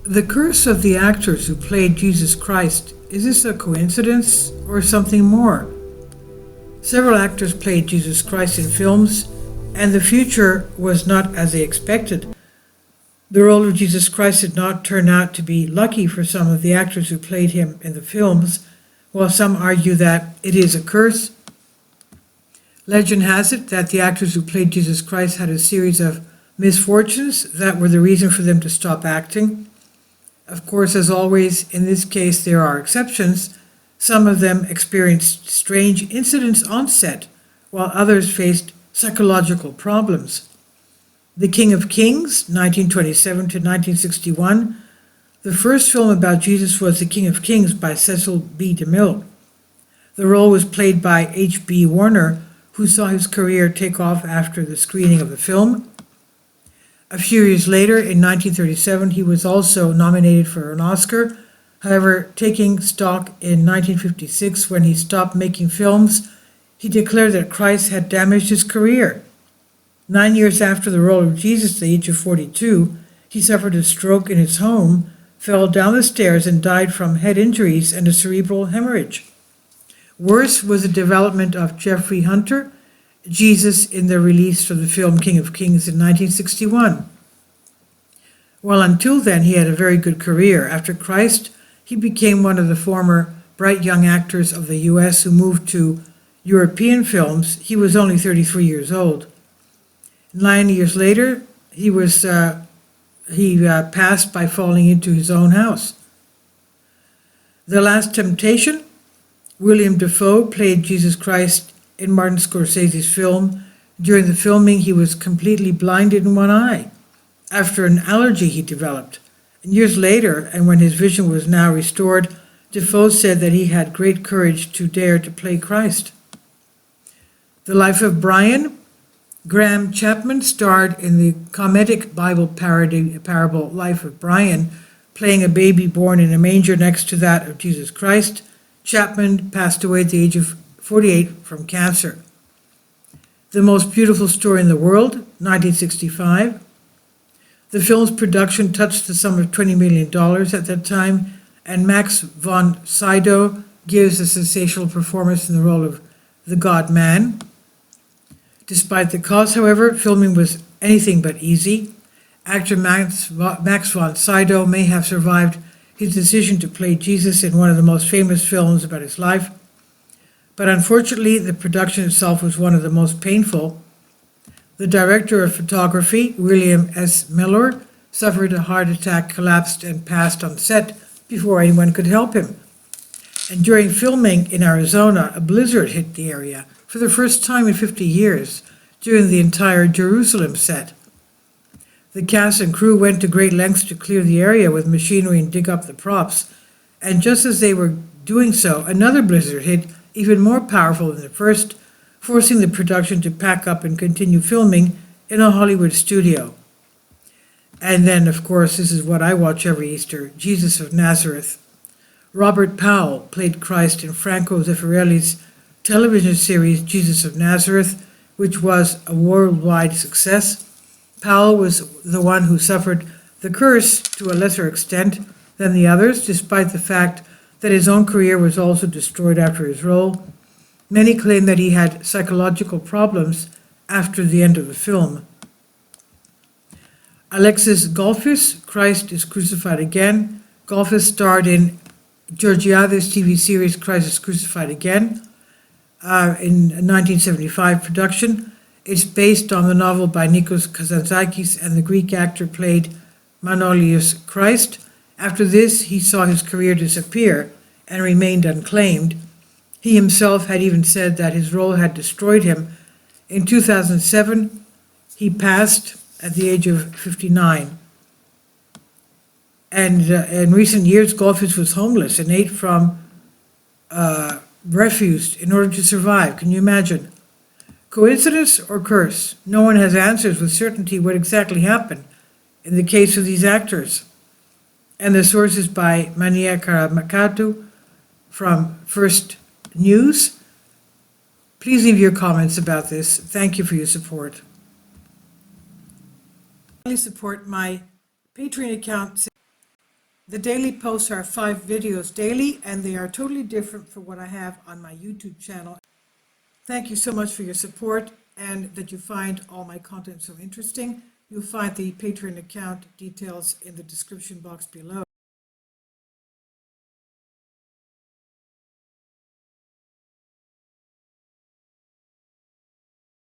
The curse of the actors who played Jesus Christ, is this a coincidence or something more? Several actors played Jesus Christ in films, and the future was not as they expected. The role of Jesus Christ did not turn out to be lucky for some of the actors who played him in the films, while some argue that it is a curse. Legend has it that the actors who played Jesus Christ had a series of misfortunes that were the reason for them to stop acting. Of course, as always, in this case there are exceptions. Some of them experienced strange incidents on set, while others faced psychological problems. The King of Kings, 1927 to 1961. The first film about Jesus was The King of Kings by Cecil B. DeMille. The role was played by H.B. Warner, who saw his career take off after the screening of the film. A few years later, in 1937, he was also nominated for an Oscar. However, taking stock in 1956, when he stopped making films, he declared that Christ had damaged his career. 9 years after the role of Jesus, at the age of 42, he suffered a stroke in his home, fell down the stairs, and died from head injuries and a cerebral hemorrhage. Worse was the development of Jeffrey Hunter, Jesus, in the release of the film King of Kings in 1961. Well, until then, he had a very good career. After Christ, he became one of the former bright young actors of the U.S. who moved to European films. He was only 33 years old. 9 years later, he passed by falling into his own house. The Last Temptation. William Dafoe played Jesus Christ in Martin Scorsese's film. During the filming, he was completely blinded in one eye after an allergy he developed. And years later, and when his vision was now restored, Dafoe said that he had great courage to dare to play Christ. The Life of Brian. Graham Chapman starred in the comedic Bible parable Life of Brian, playing a baby born in a manger next to that of Jesus Christ. Chapman passed away at the age of 48 from cancer. The Most Beautiful Story in the World, 1965. The film's production touched the sum of $20 million at that time, and Max von Sydow gives a sensational performance in the role of the God-Man. Despite the cost, however, filming was anything but easy. Actor Max von Sydow may have survived his decision to play Jesus in one of the most famous films about his life, but unfortunately the production itself was one of the most painful. The director of photography, William S. Miller, suffered a heart attack, collapsed, and passed on set before anyone could help him. And during filming in Arizona, a blizzard hit the area for the first time in 50 years during the entire Jerusalem set. The cast and crew went to great lengths to clear the area with machinery and dig up the props. And just as they were doing so, another blizzard hit, even more powerful than the first, forcing the production to pack up and continue filming in a Hollywood studio. And then, of course, this is what I watch every Easter, Jesus of Nazareth. Robert Powell played Christ in Franco Zeffirelli's television series Jesus of Nazareth, which was a worldwide success. Powell was the one who suffered the curse to a lesser extent than the others, despite the fact that his own career was also destroyed after his role. Many claim that he had psychological problems after the end of the film. Alexis Golfis, Christ is Crucified Again. Golfis starred in Georgiades' TV series Christ is Crucified Again in 1975 production. It's based on the novel by Nikos Kazantzakis, and the Greek actor played Manolius Christ. After this, he saw his career disappear and remained unclaimed. He himself had even said that his role had destroyed him. In 2007, he passed at the age of 59. And in recent years, Golfis was homeless and ate from refuse in order to survive. Can you imagine? Coincidence or curse? No one has answers with certainty what exactly happened in the case of these actors. And the source is by Mania Karamakatu from First News. Please leave your comments about this. Thank you for your support. Please support my Patreon account. The daily posts are 5 videos daily, and they are totally different from what I have on my YouTube channel. Thank you so much for your support and that you find all my content so interesting. You'll find the Patreon account details in the description box below.